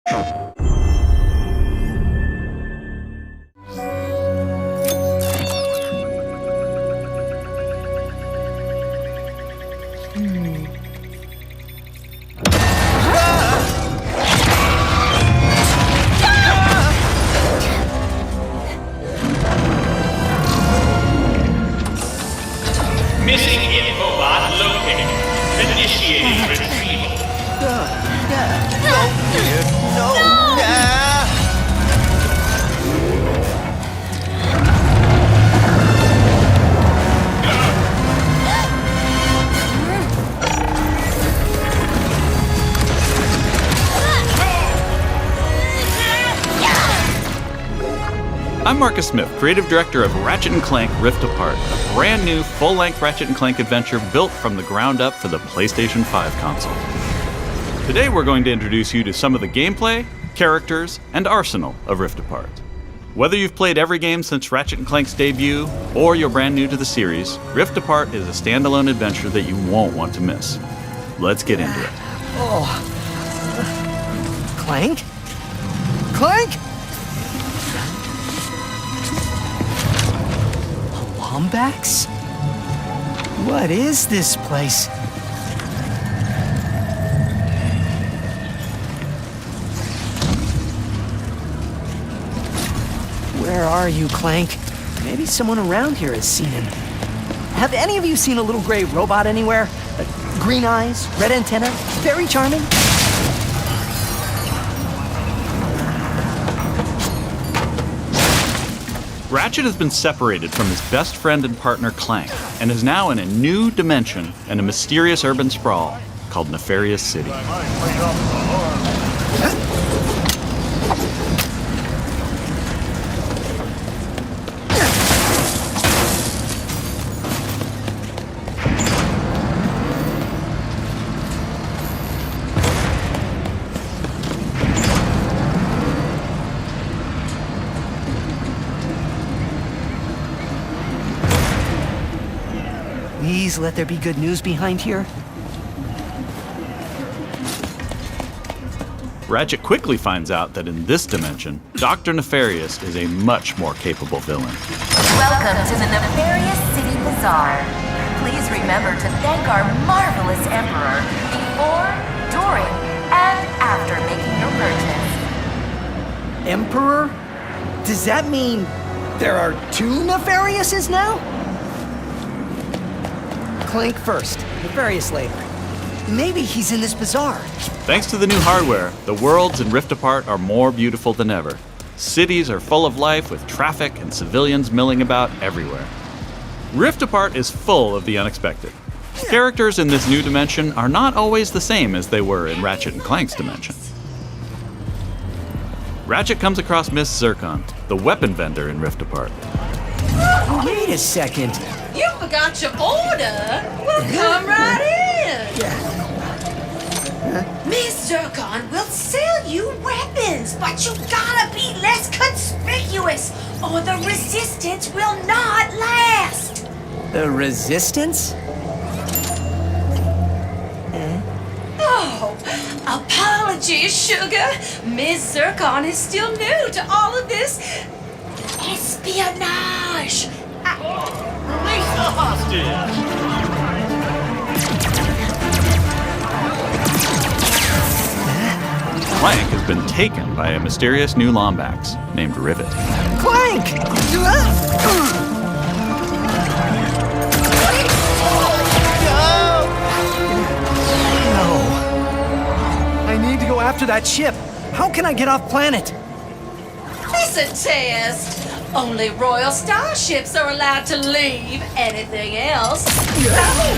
Missing infobot located. Initiating retrieval. I'm Marcus Smith, creative director of Ratchet and Clank Rift Apart, a brand new full-length Ratchet and Clank adventure built from the ground up for the PlayStation 5 console. Today we're going to introduce you to some of the gameplay, characters, and arsenal of Rift Apart. Whether you've played every game since Ratchet and Clank's debut, or you're brand new to the series, Rift Apart is a standalone adventure that you won't want to miss. Let's get into it. Clank? Clank? Lombax? What is this place? Where are you, Clank? Maybe someone around here has seen him. Have any of you seen a little gray robot anywhere? Green eyes, red antenna, very charming. Ratchet has been separated from his best friend and partner Clank, and is now in a new dimension in a mysterious urban sprawl called Nefarious City. Please let there be good news behind here. Ratchet quickly finds out that in this dimension, Dr. Nefarious is a much more capable villain. Welcome to the Nefarious City Bazaar. Please remember to thank our marvelous Emperor before, during, and after making your purchase. Emperor? Does that mean there are two Nefariouses now? Clank first, Nefarious later. Maybe he's in this bazaar. Thanks to the new hardware, the worlds in Rift Apart are more beautiful than ever. Cities are full of life with traffic and civilians milling about everywhere. Rift Apart is full of the unexpected. Characters in this new dimension are not always the same as they were in Ratchet and Clank's dimension. Ratchet comes across Miss Zircon, the weapon vendor in Rift Apart. Wait a second. You forgot your order? Well, come right in. Miss Zircon will sell you weapons, but you gotta be less conspicuous, or the resistance will not last. The Resistance? Oh, apologies, sugar. Miss Zircon is still new to all of this espionage. Release the hostage! Clank has been taken by a mysterious new Lombax named Rivet. Clank! No. I need to go after that ship. How can I get off planet? It's a test. Only royal starships are allowed to leave. Anything else? No.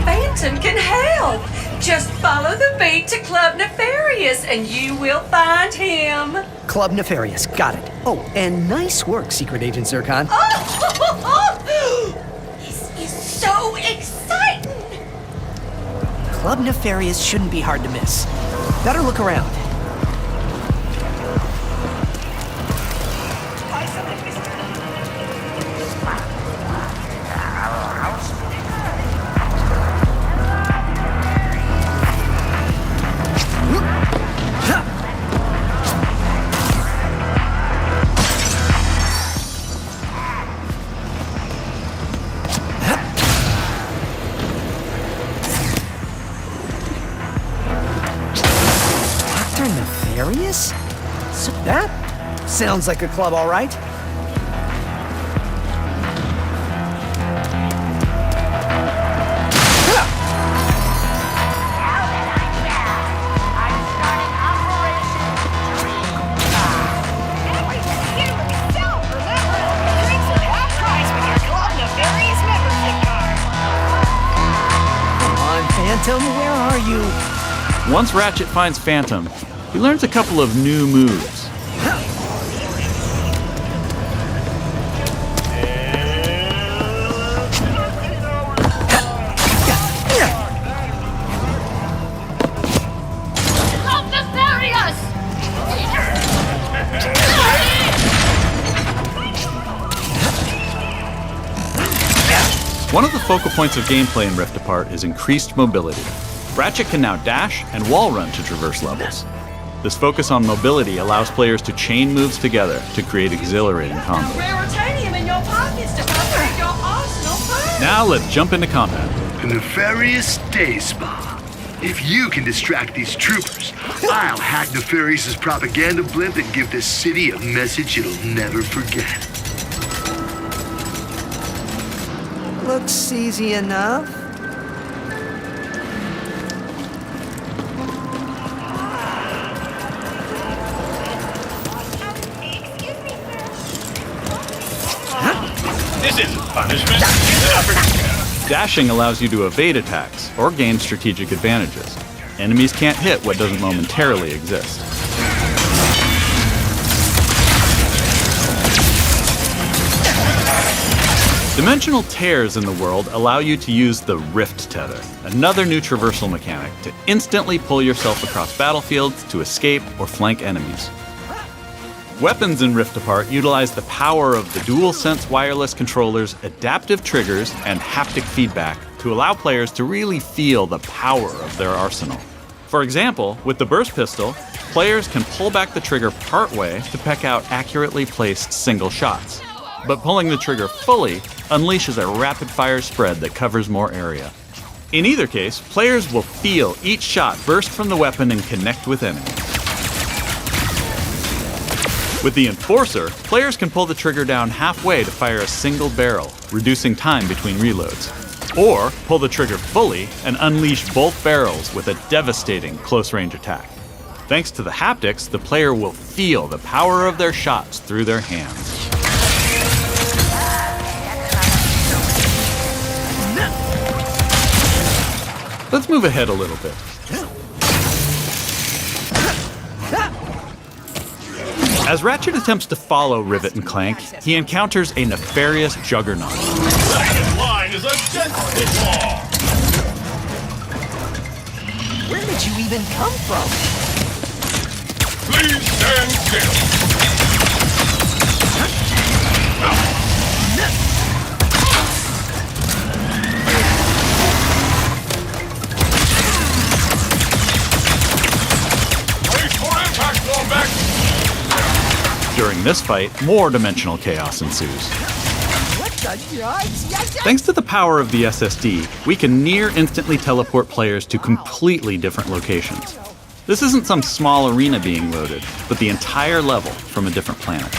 Phantom can help. Just follow the beat to Club Nefarious and you will find him. Club Nefarious, got it. Oh, and nice work, Secret Agent Zircon. Oh, this is so exciting. Club Nefarious shouldn't be hard to miss. Better look around. Nefarious? So that sounds like a club, all right. Phantom, where are you? Once Ratchet finds Phantom, he learns a couple of new moves. One of the focal points of gameplay in Rift Apart is increased mobility. Ratchet can now dash and wall run to traverse levels. This focus on mobility allows players to chain moves together to create exhilarating combos. Now let's jump into combat. The Nefarious Day Spa. If you can distract these troopers, I'll hack Nefarious's propaganda blimp and give this city a message it'll never forget. Looks easy enough. This isn't punishment. It's an opportunity. Dashing allows you to evade attacks or gain strategic advantages. Enemies can't hit what doesn't momentarily exist. Dimensional tears in the world allow you to use the Rift Tether, another new traversal mechanic to instantly pull yourself across battlefields to escape or flank enemies. Weapons in Rift Apart utilize the power of the DualSense wireless controller's adaptive triggers and haptic feedback to allow players to really feel the power of their arsenal. For example, with the burst pistol, players can pull back the trigger partway to peck out accurately placed single shots. But pulling the trigger fully unleashes a rapid-fire spread that covers more area. In either case, players will feel each shot burst from the weapon and connect with enemies. With the Enforcer, players can pull the trigger down halfway to fire a single barrel, reducing time between reloads. Or pull the trigger fully and unleash both barrels with a devastating close-range attack. Thanks to the haptics, the player will feel the power of their shots through their hands. Let's move ahead a little bit. As Ratchet attempts to follow Rivet and Clank, he encounters a nefarious juggernaut. Second line is a death law. Where did you even come from? Please stand still. Wait for impact, Wombat. During this fight, more dimensional chaos ensues. Thanks to the power of the SSD, we can near instantly teleport players to completely different locations. This isn't some small arena being loaded, but the entire level from a different planet.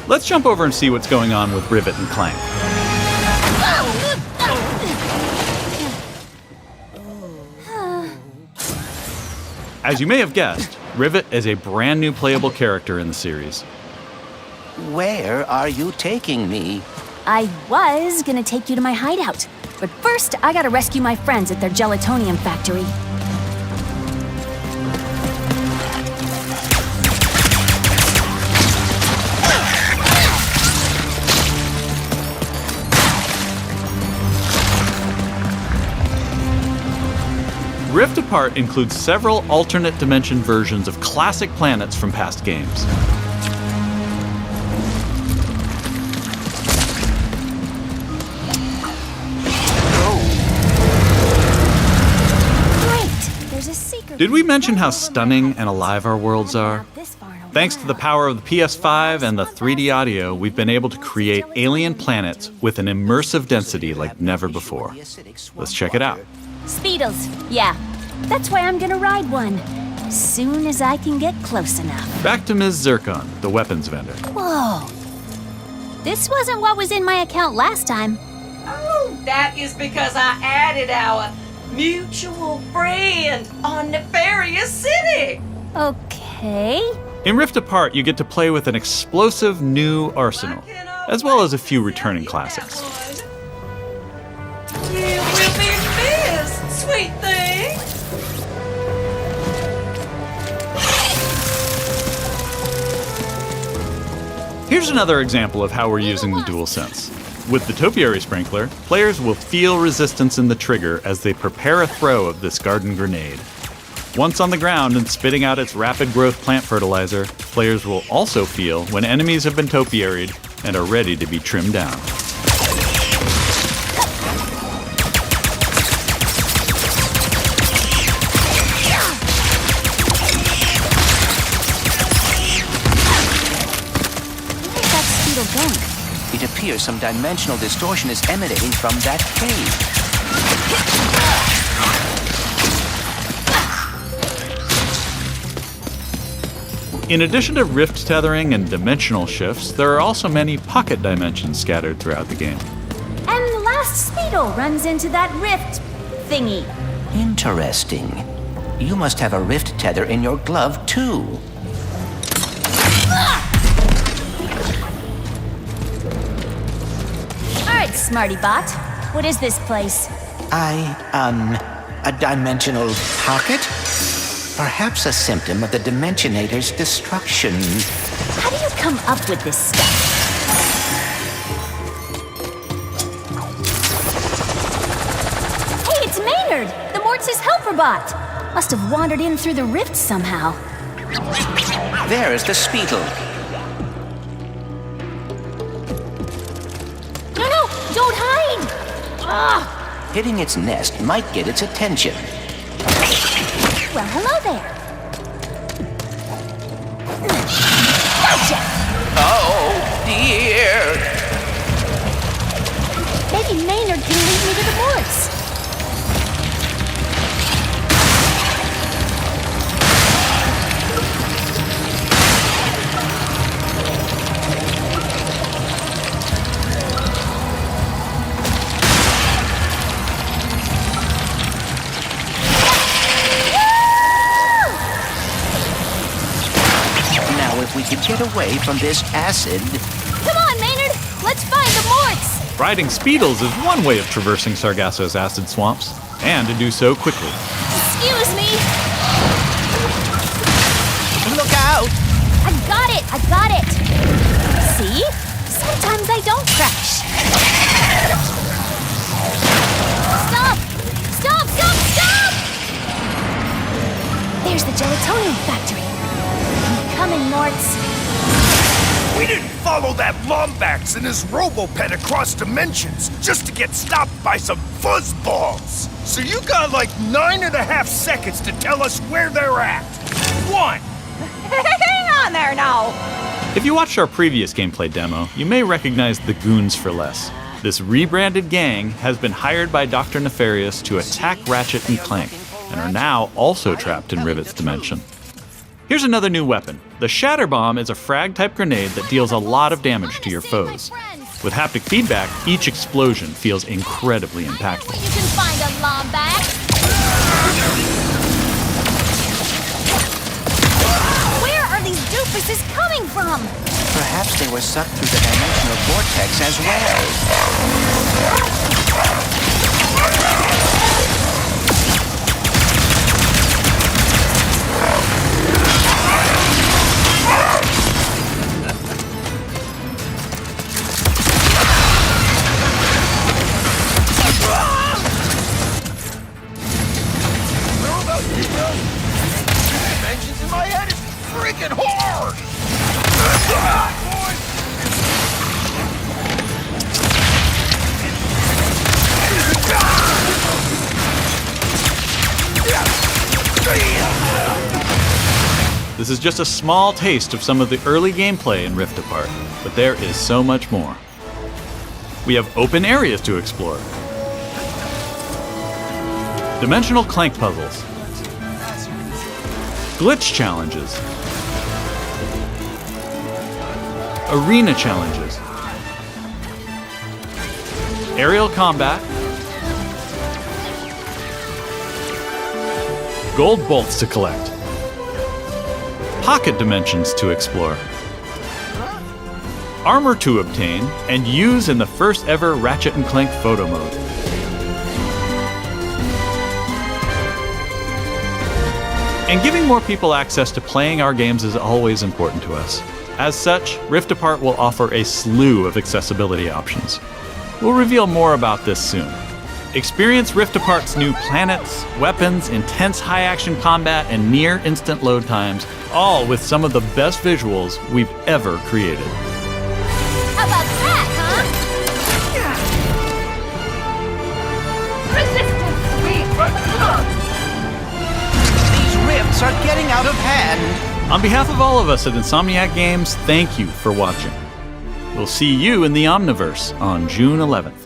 Let's jump over and see what's going on with Rivet and Clank. As you may have guessed, Rivet is a brand new playable character in the series. Where are you taking me? I was gonna take you to my hideout, but first I gotta rescue my friends at their gelatonium factory. Rift Apart includes several alternate dimension versions of classic planets from past games. Great! There's a secret. Did we mention how stunning and alive our worlds are? This far and Thanks to the power of the PS5 and the 3D audio, we've been able to create alien planets with an immersive density like never before. Let's check it out. Speedles, yeah. That's why I'm gonna ride one. As soon as I can get close enough. Back to Ms. Zircon, the weapons vendor. Whoa. This wasn't what was in my account last time. Oh, that is because I added our mutual friend on Nefarious City. Okay. In Rift Apart, you get to play with an explosive new arsenal, as well as a few returning classics. You will be missed, sweet thing. Here's another example of how we're using the DualSense. With the Topiary Sprinkler, players will feel resistance in the trigger as they prepare a throw of this garden grenade. Once on the ground and spitting out its rapid growth plant fertilizer, players will also feel when enemies have been topiaried and are ready to be trimmed down. Where's that Speedle going? It appears some dimensional distortion is emanating from that cave. In addition to rift tethering and dimensional shifts, there are also many pocket dimensions scattered throughout the game. And the last Speedle runs into that rift thingy. Interesting. You must have a rift tether in your glove, too. All right, Smarty Bot. What is this place? A dimensional pocket? Perhaps a symptom of the Dimensionator's destruction. How do you come up with this stuff? Hey, it's Maynard, the Mortis helper bot. Must have wandered in through the rift somehow. There's the Speedle. No, don't hide! Ah! Hitting its nest might get its attention. Well, hello there. Gotcha! Oh, dear! Maybe Maynard can lead me to the Mortis. If we could get away from this acid. Come on, Maynard! Let's find the Morts! Riding Speedles is one way of traversing Sargasso's acid swamps, and to do so quickly. Excuse me! Look out! I got it! See? Sometimes I don't crash. Stop! There's the gelatonium factory. Coming, Morts. We didn't follow that Lombax and his Robopet across dimensions just to get stopped by some fuzzballs. So you got like 9.5 seconds to tell us where they're at. 1. Hang on there now. If you watched our previous gameplay demo, you may recognize the Goons for Less. This rebranded gang has been hired by Dr. Nefarious to attack Ratchet and Clank, and are now also trapped in Rivet's dimension. Here's another new weapon. The Shatter Bomb is a frag-type grenade that deals a lot of damage to your foes. With haptic feedback, each explosion feels incredibly impactful. You can find a Lombax. Where are these doofuses coming from? Perhaps they were sucked through the dimensional vortex as well. Dimensions in my head is freaking hard! This is just a small taste of some of the early gameplay in Rift Apart, but there is so much more. We have open areas to explore. Dimensional Clank puzzles. Glitch challenges. Arena challenges. Aerial combat. Gold bolts to collect. Pocket dimensions to explore. Armor to obtain and use in the first ever Ratchet and Clank photo mode. And giving more people access to playing our games is always important to us. As such, Rift Apart will offer a slew of accessibility options. We'll reveal more about this soon. Experience Rift Apart's new planets, weapons, intense high-action combat, and near-instant load times, all with some of the best visuals we've ever created. How about that, huh? These rifts are getting out of hand. On behalf of all of us at Insomniac Games, thank you for watching. We'll see you in the Omniverse on June 11th.